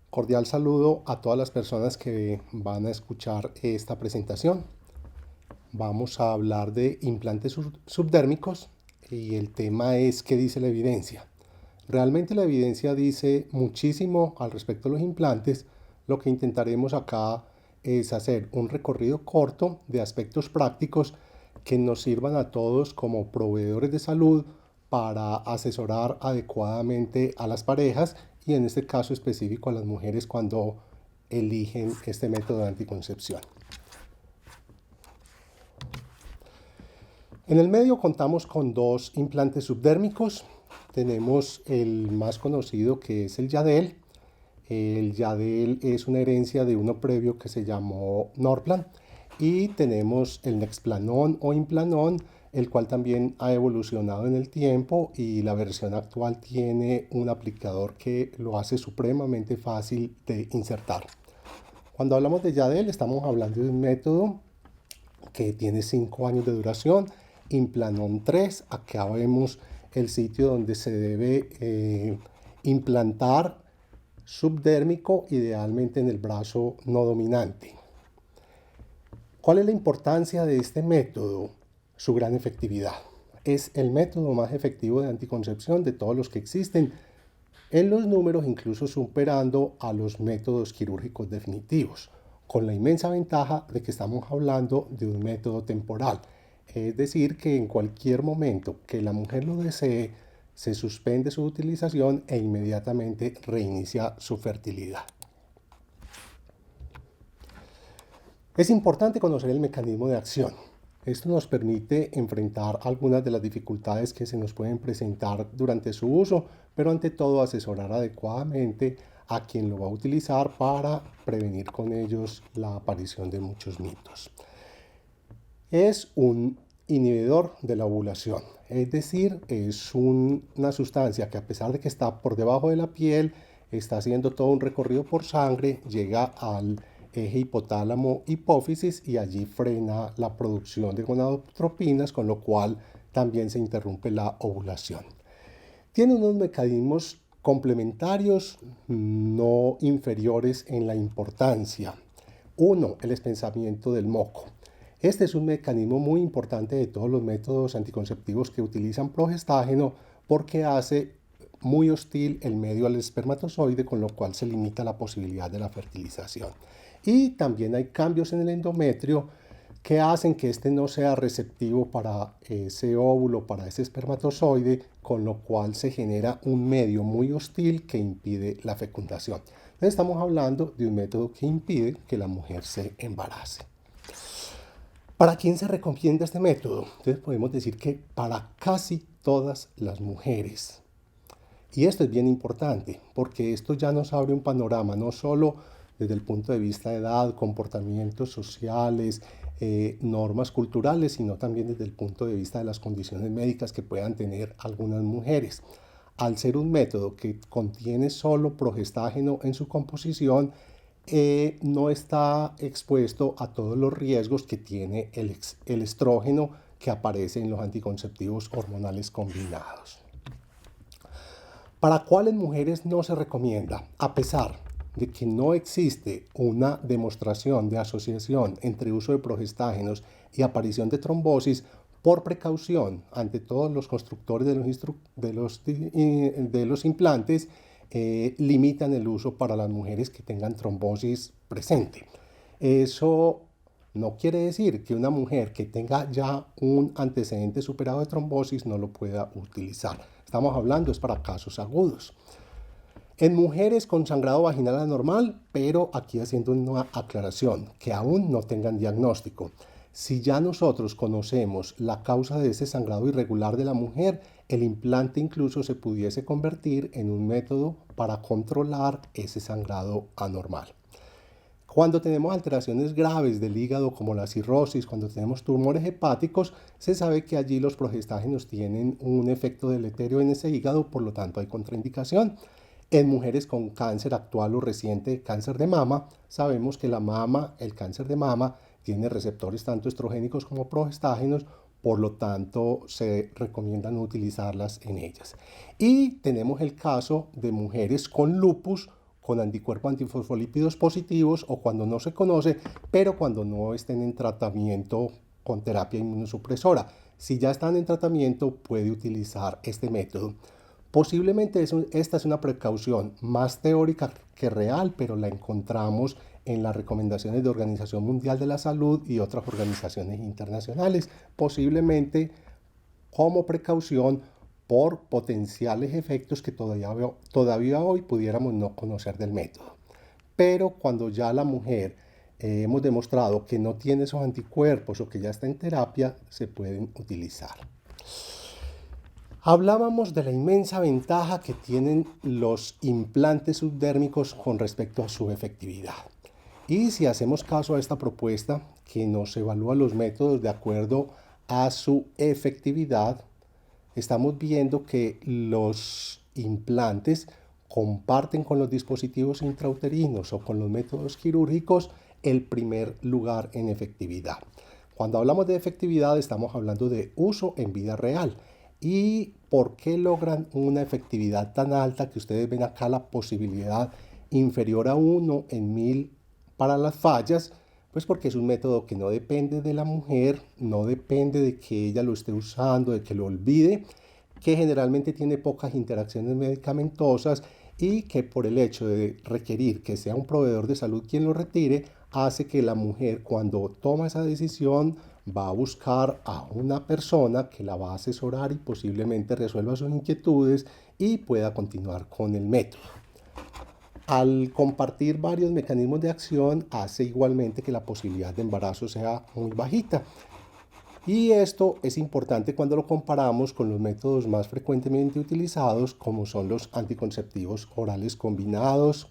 Cordial saludo a todas las personas que van a escuchar esta presentación. Vamos a hablar de implantes subdérmicos y el tema es ¿qué dice la evidencia? Realmente la evidencia dice muchísimo al respecto de los implantes. Lo que intentaremos acá es hacer un recorrido corto de aspectos prácticos que nos sirvan a todos como proveedores de salud para asesorar adecuadamente a las parejas y en este caso específico a las mujeres cuando eligen este método de anticoncepción. En el medio contamos con dos implantes subdérmicos. Tenemos el más conocido que es el Yadel. El Yadel es una herencia de uno previo que se llamó Norplan. Y tenemos el Nexplanon o Implanon, el cual también ha evolucionado en el tiempo y la versión actual tiene un aplicador que lo hace supremamente fácil de insertar. Cuando hablamos de Yadel estamos hablando de un método que tiene 5 años de duración. Implanon 3, acá vemos el sitio donde se debe implantar subdérmico, idealmente en el brazo no dominante. ¿Cuál es la importancia de este método? Su gran efectividad. Es el método más efectivo de anticoncepción de todos los que existen, en los números incluso superando a los métodos quirúrgicos definitivos, con la inmensa ventaja de que estamos hablando de un método temporal. Es decir, que en cualquier momento que la mujer lo desee, se suspende su utilización e inmediatamente reinicia su fertilidad. Es importante conocer el mecanismo de acción. Esto nos permite enfrentar algunas de las dificultades que se nos pueden presentar durante su uso, pero ante todo asesorar adecuadamente a quien lo va a utilizar para prevenir con ellos la aparición de muchos mitos. Es un inhibidor de la ovulación, es decir, es una sustancia que a pesar de que está por debajo de la piel, está haciendo todo un recorrido por sangre, llega al eje hipotálamo-hipófisis y allí frena la producción de gonadotropinas, con lo cual también se interrumpe la ovulación. Tiene unos mecanismos complementarios no inferiores en la importancia. Uno, el espensamiento del moco. Este es un mecanismo muy importante de todos los métodos anticonceptivos que utilizan progestágeno porque hace muy hostil el medio al espermatozoide, con lo cual se limita la posibilidad de la fertilización. Y también hay cambios en el endometrio que hacen que este no sea receptivo para ese óvulo, para ese espermatozoide, con lo cual se genera un medio muy hostil que impide la fecundación. Entonces estamos hablando de un método que impide que la mujer se embarace. ¿Para quién se recomienda este método? Entonces podemos decir que para casi todas las mujeres. Y esto es bien importante porque esto ya nos abre un panorama, no solo desde el punto de vista de edad, comportamientos sociales, normas culturales, sino también desde el punto de vista de las condiciones médicas que puedan tener algunas mujeres. Al ser un método que contiene solo progestágeno en su composición, no está expuesto a todos los riesgos que tiene el estrógeno que aparece en los anticonceptivos hormonales combinados. ¿Para cuáles mujeres no se recomienda? A pesar de que no existe una demostración de asociación entre uso de progestágenos y aparición de trombosis, por precaución ante todos los constructores de los implantes, limitan el uso para las mujeres que tengan trombosis presente. Eso no quiere decir que una mujer que tenga ya un antecedente superado de trombosis no lo pueda utilizar. Estamos hablando es para casos agudos. En mujeres con sangrado vaginal anormal, pero aquí haciendo una aclaración, que aún no tengan diagnóstico. Si ya nosotros conocemos la causa de ese sangrado irregular de la mujer, el implante incluso se pudiese convertir en un método para controlar ese sangrado anormal. Cuando tenemos alteraciones graves del hígado como la cirrosis, cuando tenemos tumores hepáticos, se sabe que allí los progestágenos tienen un efecto deleterio en ese hígado, por lo tanto hay contraindicación. En mujeres con cáncer actual o reciente, cáncer de mama, sabemos que la mama, el cáncer de mama, tiene receptores tanto estrogénicos como progestágenos, por lo tanto se recomienda no utilizarlas en ellas. Y tenemos el caso de mujeres con lupus, con anticuerpos antifosfolípidos positivos o cuando no se conoce, pero cuando no estén en tratamiento con terapia inmunosupresora. Si ya están en tratamiento, puede utilizar este método. Posiblemente esta es una precaución más teórica que real, pero la encontramos en las recomendaciones de Organización Mundial de la Salud y otras organizaciones internacionales, posiblemente como precaución por potenciales efectos que todavía hoy pudiéramos no conocer del método. Pero cuando ya la mujer hemos demostrado que no tiene esos anticuerpos o que ya está en terapia, se pueden utilizar. Hablábamos de la inmensa ventaja que tienen los implantes subdérmicos con respecto a su efectividad. Y si hacemos caso a esta propuesta, que nos evalúa los métodos de acuerdo a su efectividad, estamos viendo que los implantes comparten con los dispositivos intrauterinos o con los métodos quirúrgicos el primer lugar en efectividad. Cuando hablamos de efectividad estamos hablando de uso en vida real. ¿Y por qué logran una efectividad tan alta que ustedes ven acá la posibilidad inferior a 1 en 1000 para las fallas? Pues porque es un método que no depende de la mujer, no depende de que ella lo esté usando, de que lo olvide, que generalmente tiene pocas interacciones medicamentosas y que por el hecho de requerir que sea un proveedor de salud quien lo retire, hace que la mujer cuando toma esa decisión va a buscar a una persona que la va a asesorar y posiblemente resuelva sus inquietudes y pueda continuar con el método. Al compartir varios mecanismos de acción, hace igualmente que la posibilidad de embarazo sea muy bajita. Y esto es importante cuando lo comparamos con los métodos más frecuentemente utilizados, como son los anticonceptivos orales combinados,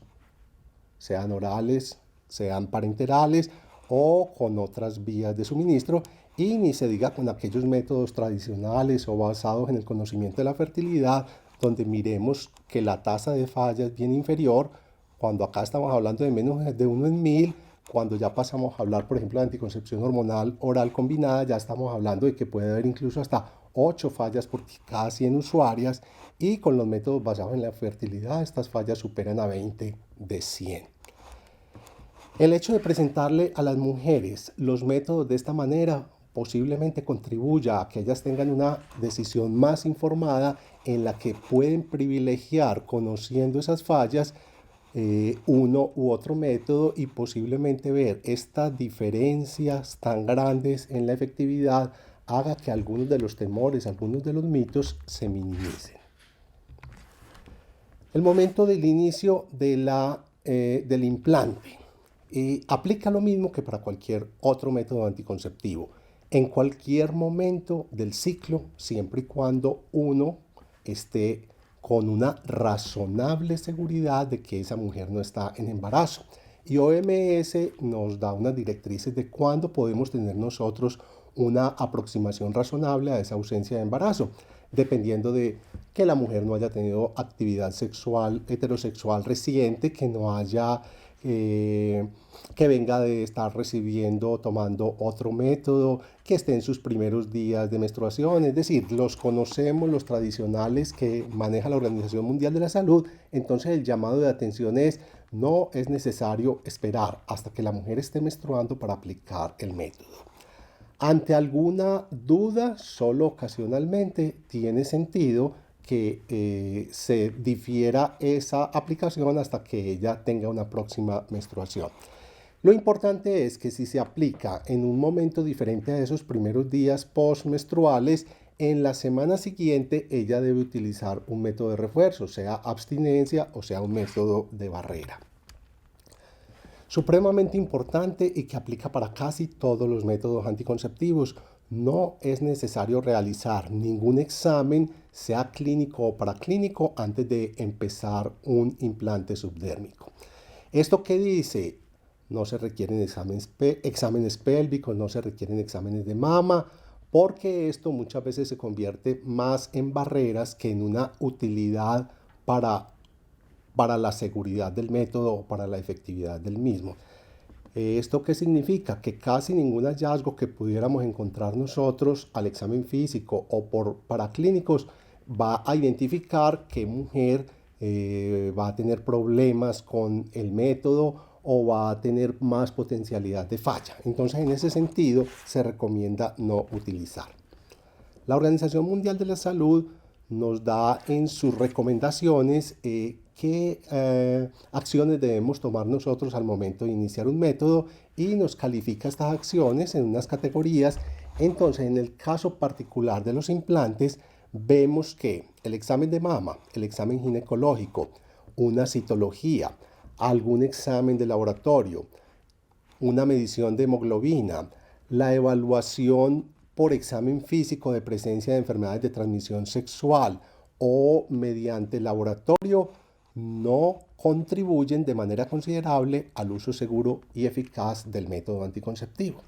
sean orales, sean parenterales o con otras vías de suministro, y ni se diga con aquellos métodos tradicionales o basados en el conocimiento de la fertilidad, donde miremos que la tasa de falla es bien inferior, cuando acá estamos hablando de menos de 1 en 1000, cuando ya pasamos a hablar, por ejemplo, de anticoncepción hormonal oral combinada, ya estamos hablando de que puede haber incluso hasta 8 fallas por cada 100 usuarias, y con los métodos basados en la fertilidad, estas fallas superan a 20 de 100. El hecho de presentarle a las mujeres los métodos de esta manera posiblemente contribuya a que ellas tengan una decisión más informada en la que pueden privilegiar, conociendo esas fallas, uno u otro método y posiblemente ver estas diferencias tan grandes en la efectividad haga que algunos de los temores, algunos de los mitos se minimicen. El momento del inicio del implante aplica lo mismo que para cualquier otro método anticonceptivo. En cualquier momento del ciclo, siempre y cuando uno esté con una razonable seguridad de que esa mujer no está en embarazo. Y OMS nos da unas directrices de cuándo podemos tener nosotros una aproximación razonable a esa ausencia de embarazo, dependiendo de que la mujer no haya tenido actividad sexual heterosexual reciente, que no haya que venga de estar recibiendo o tomando otro método, que esté en sus primeros días de menstruación. Es decir, los conocemos, los tradicionales que maneja la Organización Mundial de la Salud. Entonces el llamado de atención es: no es necesario esperar hasta que la mujer esté menstruando para aplicar el método. Ante alguna duda, solo ocasionalmente tiene sentido que se difiera esa aplicación hasta que ella tenga una próxima menstruación. Lo importante es que si se aplica en un momento diferente a esos primeros días postmenstruales, en la semana siguiente ella debe utilizar un método de refuerzo, sea abstinencia o sea un método de barrera. Supremamente importante y que aplica para casi todos los métodos anticonceptivos. No es necesario realizar ningún examen, sea clínico o paraclínico, antes de empezar un implante subdérmico. ¿Esto qué dice? No se requieren exámenes pélvicos, no se requieren exámenes de mama, porque esto muchas veces se convierte más en barreras que en una utilidad para la seguridad del método o para la efectividad del mismo. ¿Esto qué significa? Que casi ningún hallazgo que pudiéramos encontrar nosotros al examen físico o por paraclínicos va a identificar qué mujer va a tener problemas con el método o va a tener más potencialidad de falla. Entonces, en ese sentido, se recomienda no utilizar. La Organización Mundial de la Salud nos da en sus recomendaciones qué acciones debemos tomar nosotros al momento de iniciar un método y nos califica estas acciones en unas categorías. Entonces, en el caso particular de los implantes, vemos que el examen de mama, el examen ginecológico, una citología, algún examen de laboratorio, una medición de hemoglobina, la evaluación por examen físico de presencia de enfermedades de transmisión sexual o mediante laboratorio no contribuyen de manera considerable al uso seguro y eficaz del método anticonceptivo.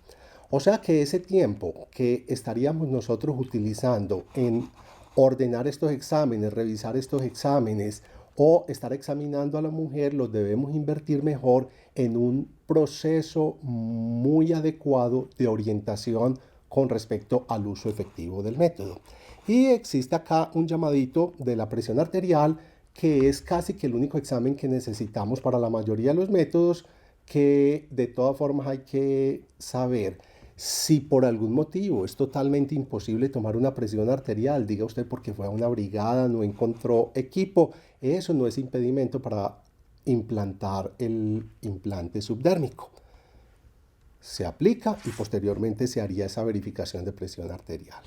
O sea que ese tiempo que estaríamos nosotros utilizando en ordenar estos exámenes, revisar estos exámenes o estar examinando a la mujer, los debemos invertir mejor en un proceso muy adecuado de orientación con respecto al uso efectivo del método. Y existe acá un llamadito de la presión arterial, que es casi que el único examen que necesitamos para la mayoría de los métodos, que de todas formas hay que saber si por algún motivo es totalmente imposible tomar una presión arterial, diga usted porque fue a una brigada, no encontró equipo, eso no es impedimento para implantar el implante subdérmico. Se aplica y posteriormente se haría esa verificación de presión arterial.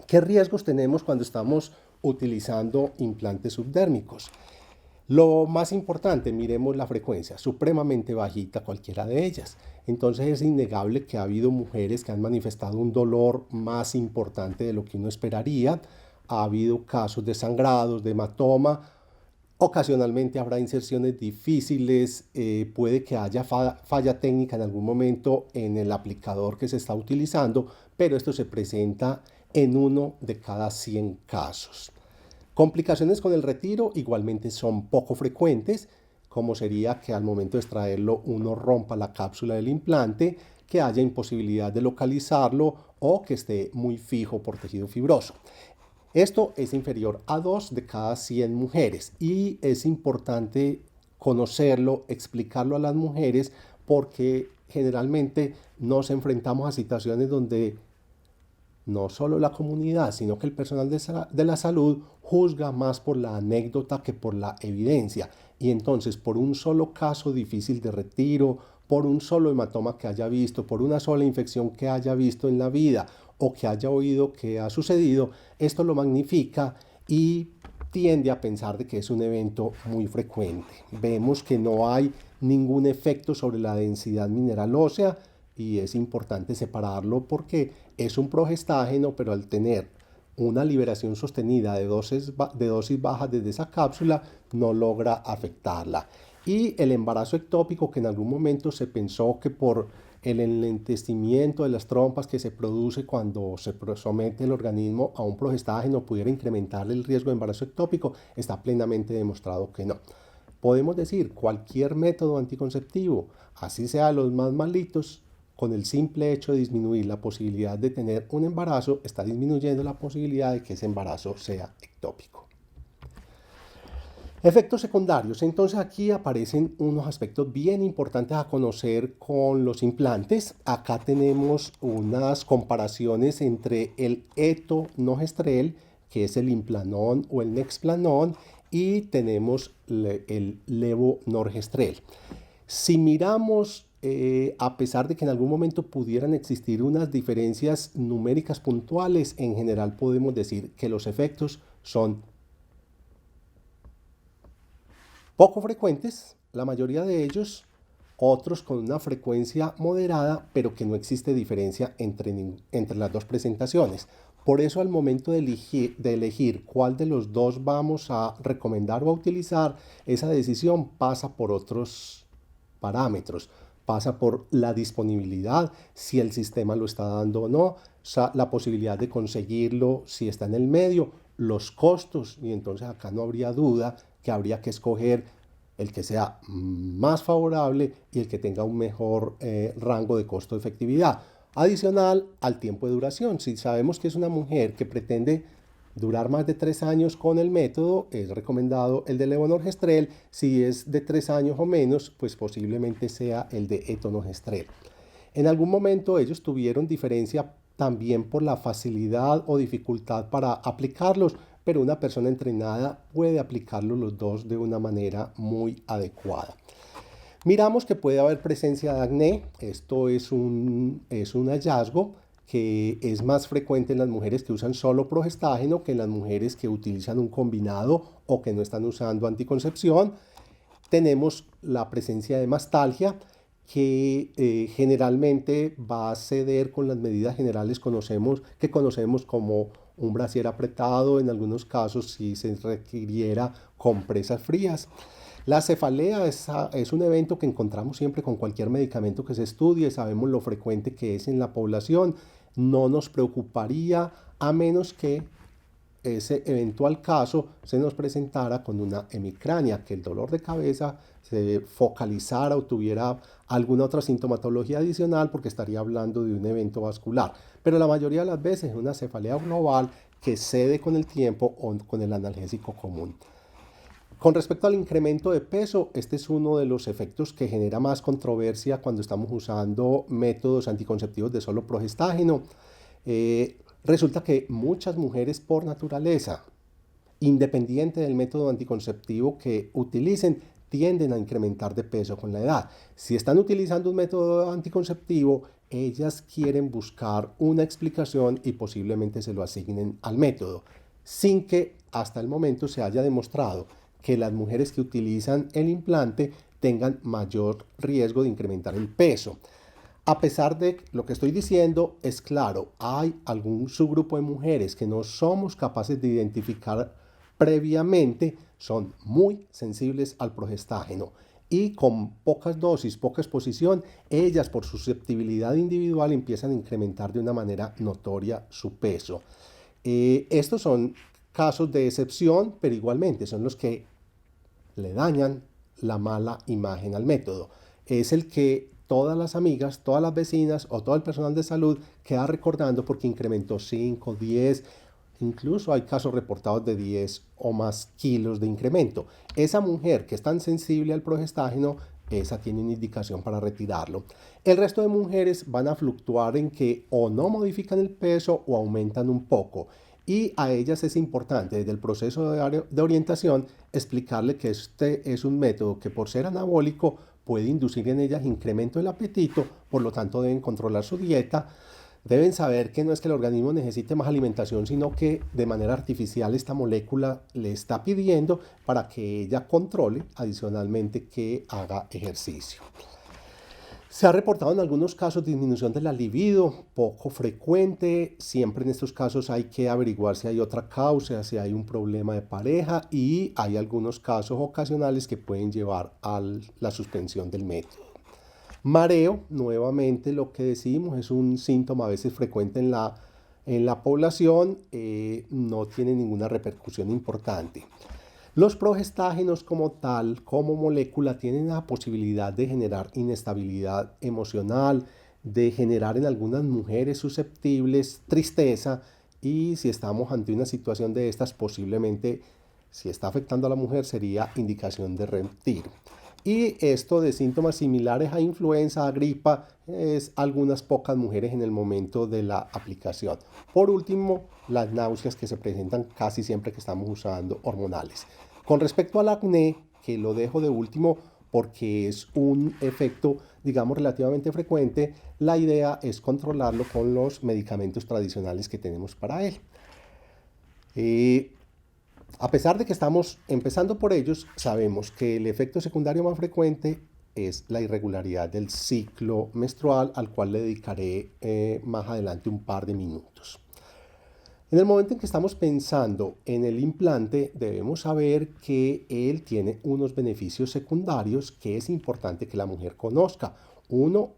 ¿Qué riesgos tenemos cuando estamos utilizando implantes subdérmicos? Lo más importante, miremos la frecuencia, supremamente bajita cualquiera de ellas. Entonces es innegable que ha habido mujeres que han manifestado un dolor más importante de lo que uno esperaría. Ha habido casos de sangrados, de hematoma. Ocasionalmente habrá inserciones difíciles, puede que haya falla técnica en algún momento en el aplicador que se está utilizando, pero esto se presenta en 1 de cada 100 casos. Complicaciones con el retiro igualmente son poco frecuentes, como sería que al momento de extraerlo uno rompa la cápsula del implante, que haya imposibilidad de localizarlo o que esté muy fijo por tejido fibroso. Esto es inferior a 2 de cada 100 mujeres y es importante conocerlo, explicarlo a las mujeres porque generalmente nos enfrentamos a situaciones donde no solo la comunidad, sino que el personal de la salud juzga más por la anécdota que por la evidencia. Y entonces, por un solo caso difícil de retiro, por un solo hematoma que haya visto, por una sola infección que haya visto en la vida o que haya oído que ha sucedido, esto lo magnifica y tiende a pensar de que es un evento muy frecuente. Vemos que no hay ningún efecto sobre la densidad mineral ósea, y es importante separarlo porque es un progestágeno, pero al tener una liberación sostenida de dosis bajas desde esa cápsula, no logra afectarla. Y el embarazo ectópico, que en algún momento se pensó que por el enlentecimiento de las trompas que se produce cuando se somete el organismo a un progestágeno pudiera incrementar el riesgo de embarazo ectópico, está plenamente demostrado que no. Podemos decir, cualquier método anticonceptivo, así sea los más malitos, con el simple hecho de disminuir la posibilidad de tener un embarazo, está disminuyendo la posibilidad de que ese embarazo sea ectópico. Efectos secundarios. Entonces aquí aparecen unos aspectos bien importantes a conocer con los implantes. Acá tenemos unas comparaciones entre el etonogestrel, que es el Implanon o el Nexplanon, y tenemos el levonorgestrel. Si miramos, a pesar de que en algún momento pudieran existir unas diferencias numéricas puntuales, en general podemos decir que los efectos son poco frecuentes, la mayoría de ellos, otros con una frecuencia moderada, pero que no existe diferencia entre las dos presentaciones. Por eso al momento de elegir cuál de los dos vamos a recomendar o a utilizar, esa decisión pasa por otros parámetros. Pasa por la disponibilidad, si el sistema lo está dando o no, o sea, la posibilidad de conseguirlo si está en el medio, los costos, y entonces acá no habría duda que habría que escoger el que sea más favorable y el que tenga un mejor rango de costo-efectividad. Adicional al tiempo de duración, si sabemos que es una mujer que pretende durar más de 3 años con el método, es recomendado el de levonorgestrel. Si es de 3 años o menos, pues posiblemente sea el de etonogestrel. En algún momento ellos tuvieron diferencia también por la facilidad o dificultad para aplicarlos, pero una persona entrenada puede aplicarlos los dos de una manera muy adecuada. Miramos que puede haber presencia de acné. Esto es un hallazgo que es más frecuente en las mujeres que usan solo progestágeno que en las mujeres que utilizan un combinado o que no están usando anticoncepción. Tenemos la presencia de mastalgia, que generalmente va a ceder con las medidas generales que conocemos como un brasier apretado, en algunos casos si se requiriera compresas frías. La cefalea es un evento que encontramos siempre con cualquier medicamento que se estudie, sabemos lo frecuente que es en la población, no nos preocuparía a menos que ese eventual caso se nos presentara con una hemicrania, que el dolor de cabeza se focalizara o tuviera alguna otra sintomatología adicional, porque estaría hablando de un evento vascular. Pero la mayoría de las veces es una cefalea global que cede con el tiempo o con el analgésico común. Con respecto al incremento de peso, este es uno de los efectos que genera más controversia cuando estamos usando métodos anticonceptivos de solo progestágeno. Resulta que muchas mujeres por naturaleza, independiente del método anticonceptivo que utilicen, tienden a incrementar de peso con la edad. Si están utilizando un método anticonceptivo, ellas quieren buscar una explicación y posiblemente se lo asignen al método, sin que hasta el momento se haya demostrado que las mujeres que utilizan el implante tengan mayor riesgo de incrementar el peso. A pesar de lo que estoy diciendo, es claro, hay algún subgrupo de mujeres que no somos capaces de identificar previamente, son muy sensibles al progestágeno y con pocas dosis, poca exposición, ellas por susceptibilidad individual empiezan a incrementar de una manera notoria su peso. Estos son casos de excepción, pero igualmente son los que le dañan la mala imagen al método. Es el que todas las amigas, todas las vecinas o todo el personal de salud queda recordando porque incrementó 5, 10, incluso hay casos reportados de 10 o más kilos de incremento. Esa mujer que es tan sensible al progestágeno, esa tiene una indicación para retirarlo. El resto de mujeres van a fluctuar en que o no modifican el peso o aumentan un poco. Y a ellas es importante desde el proceso de orientación explicarle que este es un método que por ser anabólico puede inducir en ellas incremento del apetito, por lo tanto deben controlar su dieta. Deben saber que no es que el organismo necesite más alimentación, sino que de manera artificial esta molécula le está pidiendo para que ella controle adicionalmente que haga ejercicio. Se ha reportado en algunos casos disminución de la libido, poco frecuente. Siempre en estos casos hay que averiguar si hay otra causa, si hay un problema de pareja y hay algunos casos ocasionales que pueden llevar a la suspensión del método. Mareo, nuevamente lo que decimos, es un síntoma a veces frecuente en la población, no tiene ninguna repercusión importante. Los progestágenos como tal, como molécula, tienen la posibilidad de generar inestabilidad emocional, de generar en algunas mujeres susceptibles tristeza y si estamos ante una situación de estas, posiblemente si está afectando a la mujer sería indicación de retiro. Y esto de síntomas similares a influenza, a gripa, es algunas pocas mujeres en el momento de la aplicación. Por último, las náuseas que se presentan casi siempre que estamos usando hormonales. Con respecto al acné, que lo dejo de último porque es un efecto, digamos, relativamente frecuente, la idea es controlarlo con los medicamentos tradicionales que tenemos para él. A pesar de que estamos empezando por ellos, sabemos que el efecto secundario más frecuente es la irregularidad del ciclo menstrual, al cual le dedicaré más adelante un par de minutos. En el momento en que estamos pensando en el implante, debemos saber que él tiene unos beneficios secundarios que es importante que la mujer conozca. Uno,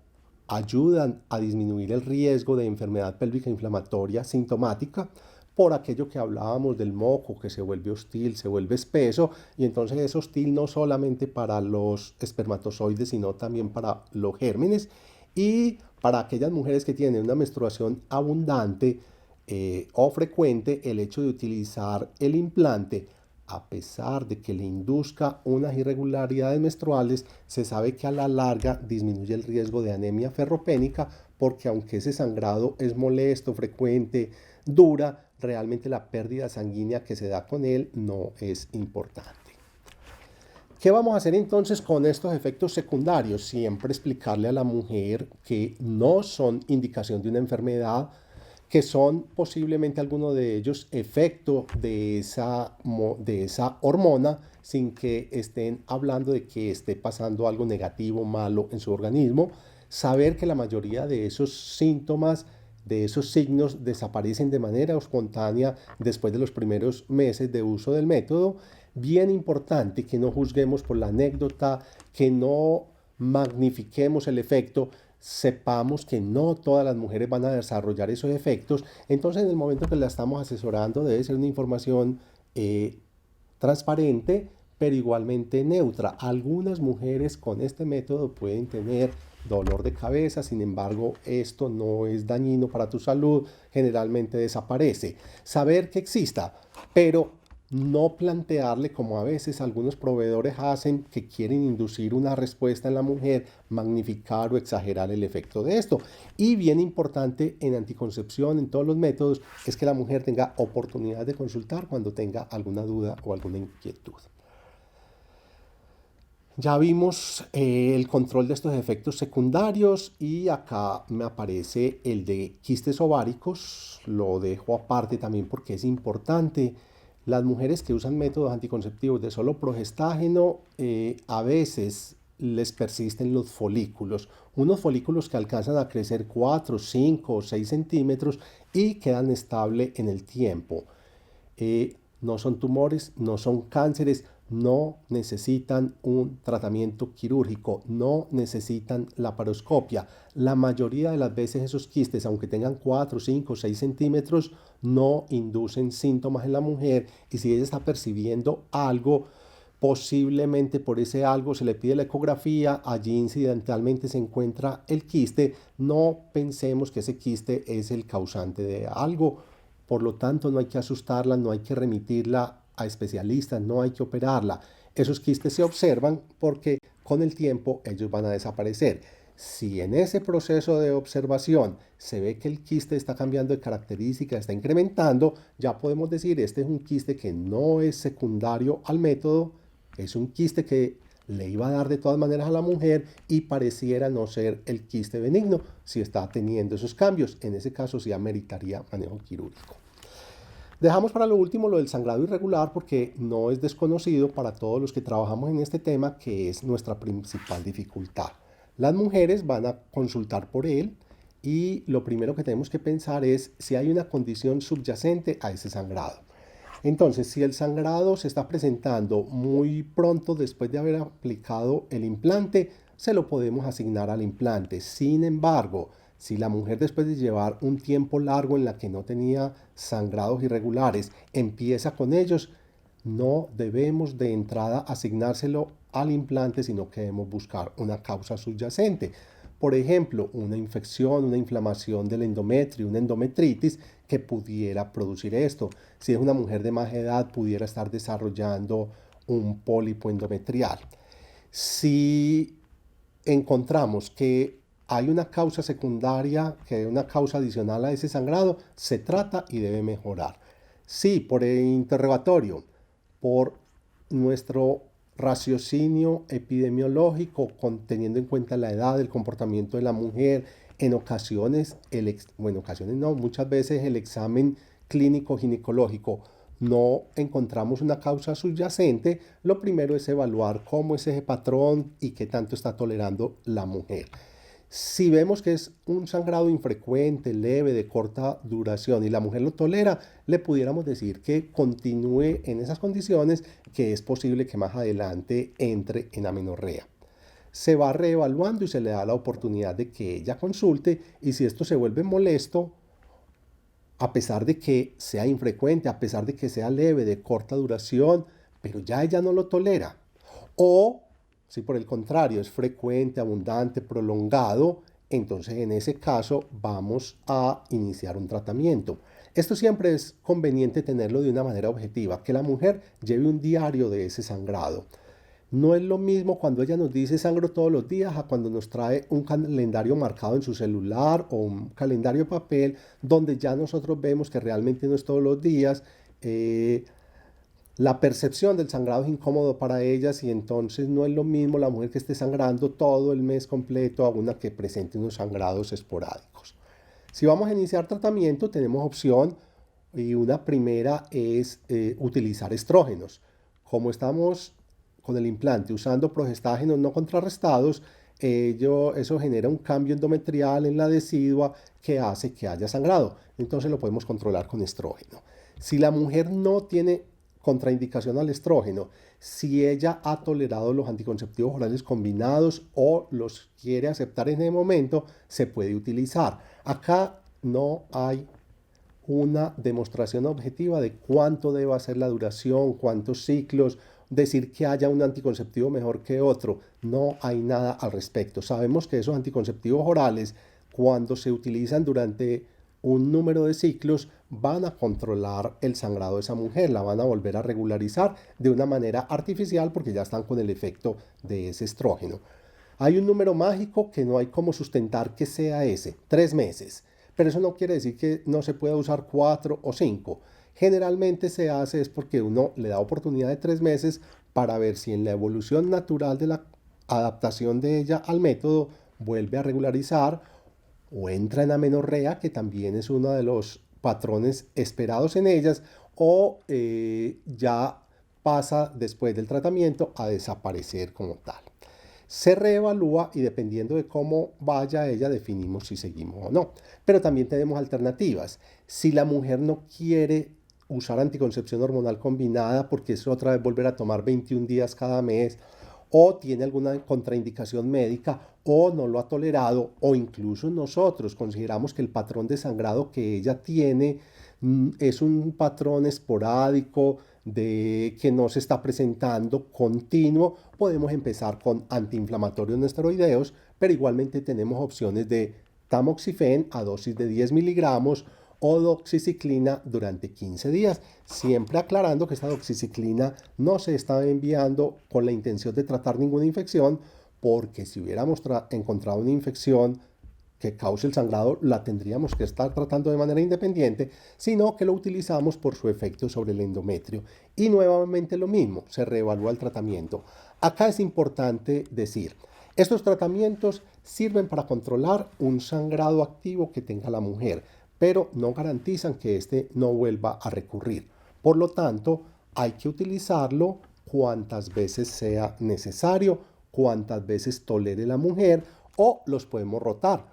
ayudan a disminuir el riesgo de enfermedad pélvica inflamatoria sintomática por aquello que hablábamos del moco, que se vuelve hostil, se vuelve espeso, y entonces es hostil no solamente para los espermatozoides, sino también para los gérmenes. Y para aquellas mujeres que tienen una menstruación abundante, o frecuente, el hecho de utilizar el implante, a pesar de que le induzca unas irregularidades menstruales, se sabe que a la larga disminuye el riesgo de anemia ferropénica, porque aunque ese sangrado es molesto, frecuente, dura, realmente la pérdida sanguínea que se da con él no es importante. ¿Qué vamos a hacer entonces con estos efectos secundarios? Siempre explicarle a la mujer que no son indicación de una enfermedad, que son posiblemente algunos de ellos efecto de esa hormona, sin que estén hablando de que esté pasando algo negativo, malo en su organismo. Saber que la mayoría de esos síntomas, de esos signos, desaparecen de manera espontánea después de los primeros meses de uso del método. Bien importante que no juzguemos por la anécdota, que no magnifiquemos el efecto, sepamos que no todas las mujeres van a desarrollar esos efectos. Entonces, en el momento que la estamos asesorando, debe ser una información transparente, pero igualmente neutra. Algunas mujeres con este método pueden tener dolor de cabeza, sin embargo, esto no es dañino para tu salud, generalmente desaparece. Saber que exista, pero no plantearle como a veces algunos proveedores hacen, que quieren inducir una respuesta en la mujer, magnificar o exagerar el efecto de esto. Y bien importante en anticoncepción, en todos los métodos, es que la mujer tenga oportunidad de consultar cuando tenga alguna duda o alguna inquietud. Ya vimos el control de estos efectos secundarios y acá me aparece el de quistes ováricos. Lo dejo aparte también porque es importante. Las mujeres que usan métodos anticonceptivos de solo progestágeno, a veces les persisten los folículos, unos folículos que alcanzan a crecer 4, 5 o 6 centímetros y quedan estables en el tiempo. No son tumores, no son cánceres, no necesitan un tratamiento quirúrgico, no necesitan laparoscopia. La mayoría de las veces esos quistes, aunque tengan 4, 5, 6 centímetros, no inducen síntomas en la mujer, y si ella está percibiendo algo, posiblemente por ese algo se le pide la ecografía, allí incidentalmente se encuentra el quiste. No pensemos que ese quiste es el causante de algo. Por lo tanto, no hay que asustarla, no hay que remitirla a especialistas, no hay que operarla. Esos quistes se observan porque con el tiempo ellos van a desaparecer. Si en ese proceso de observación se ve que el quiste está cambiando de característica, está incrementando, ya podemos decir, este es un quiste que no es secundario al método, es un quiste que le iba a dar de todas maneras a la mujer y pareciera no ser el quiste benigno si está teniendo esos cambios. En ese caso sí ameritaría manejo quirúrgico. Dejamos para lo último lo del sangrado irregular, porque no es desconocido para todos los que trabajamos en este tema, que es nuestra principal dificultad. Las mujeres van a consultar por él y lo primero que tenemos que pensar es si hay una condición subyacente a ese sangrado. Entonces, si el sangrado se está presentando muy pronto después de haber aplicado el implante, se lo podemos asignar al implante. Sin embargo, si la mujer, después de llevar un tiempo largo en la que no tenía sangrados irregulares, empieza con ellos, no debemos de entrada asignárselo al implante, sino que debemos buscar una causa subyacente. Por ejemplo, una infección, una inflamación del endometrio, una endometritis que pudiera producir esto. Si es una mujer de más edad, pudiera estar desarrollando un pólipo endometrial. Si encontramos que hay una causa secundaria, que hay una causa adicional a ese sangrado, se trata y debe mejorar. Sí, por el interrogatorio, por nuestro raciocinio epidemiológico, teniendo en cuenta la edad, el comportamiento de la mujer, en ocasiones, muchas veces el examen clínico ginecológico no encontramos una causa subyacente, lo primero es evaluar cómo es ese patrón y qué tanto está tolerando la mujer. Si vemos que es un sangrado infrecuente, leve, de corta duración y la mujer lo tolera, le pudiéramos decir que continúe en esas condiciones, que es posible que más adelante entre en amenorrea. Se va reevaluando y se le da la oportunidad de que ella consulte, y si esto se vuelve molesto, a pesar de que sea infrecuente, a pesar de que sea leve, de corta duración, pero ya ella no lo tolera, o si por el contrario es frecuente, abundante, prolongado, entonces en ese caso vamos a iniciar un tratamiento. Esto siempre es conveniente tenerlo de una manera objetiva, que la mujer lleve un diario de ese sangrado. No es lo mismo cuando ella nos dice sangro todos los días a cuando nos trae un calendario marcado en su celular o un calendario de papel donde ya nosotros vemos que realmente no es todos los días. La percepción del sangrado es incómodo para ellas y entonces no es lo mismo la mujer que esté sangrando todo el mes completo a una que presente unos sangrados esporádicos. Si vamos a iniciar tratamiento tenemos opción y una primera es utilizar estrógenos. Como estamos con el implante usando progestágenos no contrarrestados, eso genera un cambio endometrial en la decidua que hace que haya sangrado. Entonces lo podemos controlar con estrógeno. Si la mujer no tiene contraindicación al estrógeno, si ella ha tolerado los anticonceptivos orales combinados o los quiere aceptar en el momento, se puede utilizar. Acá no hay una demostración objetiva de cuánto debe ser la duración, cuántos ciclos, decir que haya un anticonceptivo mejor que otro. No hay nada al respecto. Sabemos que esos anticonceptivos orales, cuando se utilizan durante un número de ciclos, van a controlar el sangrado de esa mujer, la van a volver a regularizar de una manera artificial porque ya están con el efecto de ese estrógeno. Hay un número mágico que no hay cómo sustentar que sea ese, 3 meses. Pero eso no quiere decir que no se pueda usar 4 o 5. Generalmente se hace es porque uno le da oportunidad de 3 meses para ver si en la evolución natural de la adaptación de ella al método vuelve a regularizar o entra en amenorrea, que también es uno de los patrones esperados en ellas, o ya pasa después del tratamiento a desaparecer como tal. Se reevalúa y dependiendo de cómo vaya ella definimos si seguimos o no. Pero también tenemos alternativas. Si la mujer no quiere usar anticoncepción hormonal combinada porque es otra vez volver a tomar 21 días cada mes, o tiene alguna contraindicación médica, o no lo ha tolerado, o incluso nosotros consideramos que el patrón de sangrado que ella tiene es un patrón esporádico, de que no se está presentando continuo, podemos empezar con antiinflamatorios no esteroideos, pero igualmente tenemos opciones de tamoxifen a dosis de 10 miligramos o doxiciclina durante 15 días, siempre aclarando que esta doxiciclina no se está enviando con la intención de tratar ninguna infección, porque si hubiéramos encontrado una infección que cause el sangrado, la tendríamos que estar tratando de manera independiente, sino que lo utilizamos por su efecto sobre el endometrio. Y nuevamente lo mismo, se reevalúa el tratamiento. Acá es importante decir, estos tratamientos sirven para controlar un sangrado activo que tenga la mujer, pero no garantizan que éste no vuelva a recurrir. Por lo tanto, hay que utilizarlo cuantas veces sea necesario, cuantas veces tolere la mujer, o los podemos rotar.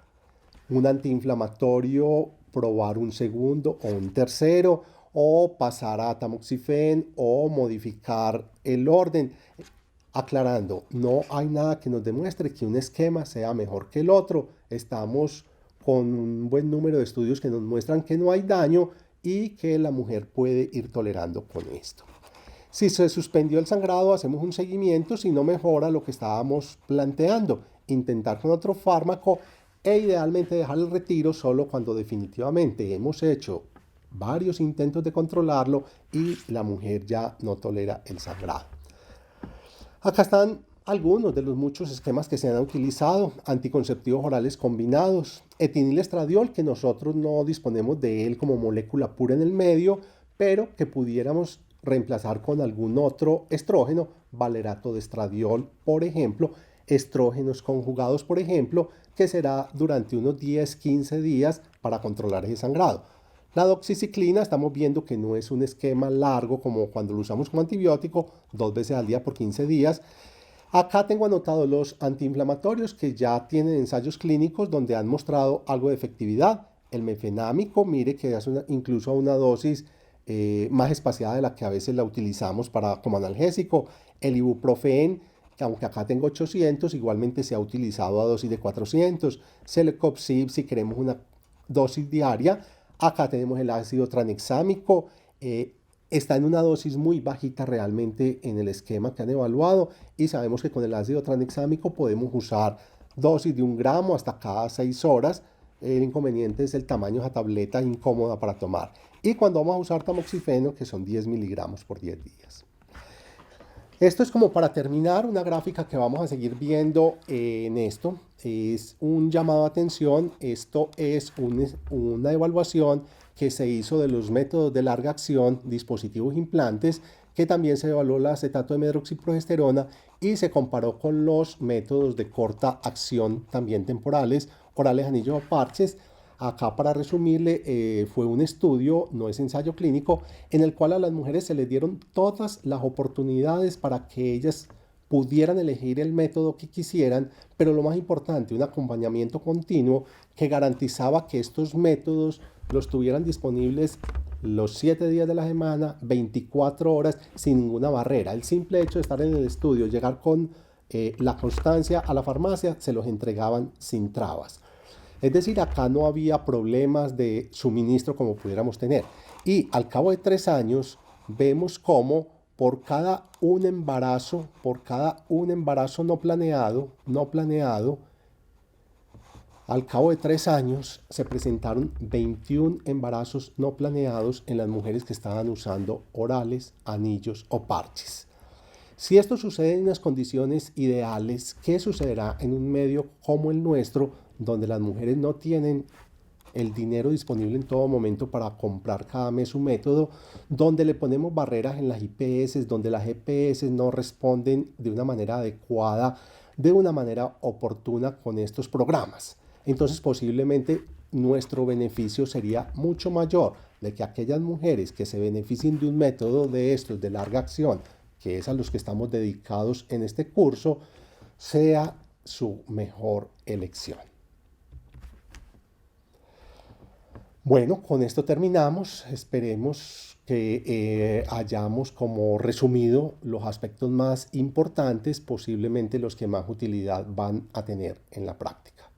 Un antiinflamatorio, probar un segundo o un tercero, o pasar a tamoxifen o modificar el orden. Aclarando, no hay nada que nos demuestre que un esquema sea mejor que el otro. Estamos con un buen número de estudios que nos muestran que no hay daño y que la mujer puede ir tolerando con esto. Si se suspendió el sangrado, hacemos un seguimiento. Si no mejora lo que estábamos planteando, intentar con otro fármaco e idealmente dejar el retiro solo cuando definitivamente hemos hecho varios intentos de controlarlo y la mujer ya no tolera el sangrado. Acá están algunos de los muchos esquemas que se han utilizado: anticonceptivos orales combinados, etinilestradiol, que nosotros no disponemos de él como molécula pura en el medio, pero que pudiéramos reemplazar con algún otro estrógeno, valerato de estradiol, por ejemplo, estrógenos conjugados, por ejemplo, que será durante unos 10-15 días para controlar ese sangrado. La doxiciclina estamos viendo que no es un esquema largo como cuando lo usamos como antibiótico, 2 veces al día por 15 días. Acá tengo anotados los antiinflamatorios que ya tienen ensayos clínicos donde han mostrado algo de efectividad. El mefenámico, mire que es incluso a una dosis más espaciada de la que a veces la utilizamos como analgésico. El ibuprofen, que aunque acá tengo 800, igualmente se ha utilizado a dosis de 400. Celecoxib, si queremos una dosis diaria. Acá tenemos el ácido tranexámico. Está en una dosis muy bajita realmente en el esquema que han evaluado, y sabemos que con el ácido tranexámico podemos usar dosis de 1 gramo hasta cada 6 horas. El inconveniente es el tamaño de esa tableta incómoda para tomar. y cuando vamos a usar tamoxifeno, que son 10 miligramos por 10 días. Esto es como para terminar una gráfica que vamos a seguir viendo en esto. Es un llamado de atención. Esto es una evaluación que se hizo de los métodos de larga acción, dispositivos implantes, que también se evaluó la acetato de medroxiprogesterona y se comparó con los métodos de corta acción, también temporales, orales, anillos o parches. Acá, para resumirle, fue un estudio, no es ensayo clínico, en el cual a las mujeres se les dieron todas las oportunidades para que ellas pudieran elegir el método que quisieran, pero lo más importante, un acompañamiento continuo que garantizaba que estos métodos los tuvieran disponibles los 7 días de la semana, 24 horas, sin ninguna barrera. El simple hecho de estar en el estudio, llegar con la constancia a la farmacia, se los entregaban sin trabas. Es decir, acá no había problemas de suministro como pudiéramos tener. Y al cabo de 3 años, vemos cómo por cada un embarazo no planeado, al cabo de 3 años se presentaron 21 embarazos no planeados en las mujeres que estaban usando orales, anillos o parches. Si esto sucede en unas condiciones ideales, ¿qué sucederá en un medio como el nuestro, donde las mujeres no tienen el dinero disponible en todo momento para comprar cada mes su método, donde le ponemos barreras en las IPS, donde las EPS no responden de una manera adecuada, de una manera oportuna con estos programas? Entonces posiblemente nuestro beneficio sería mucho mayor de que aquellas mujeres que se beneficien de un método de estos de larga acción, que es a los que estamos dedicados en este curso, sea su mejor elección. Bueno, con esto terminamos. Esperemos que hayamos como resumido los aspectos más importantes, posiblemente los que más utilidad van a tener en la práctica.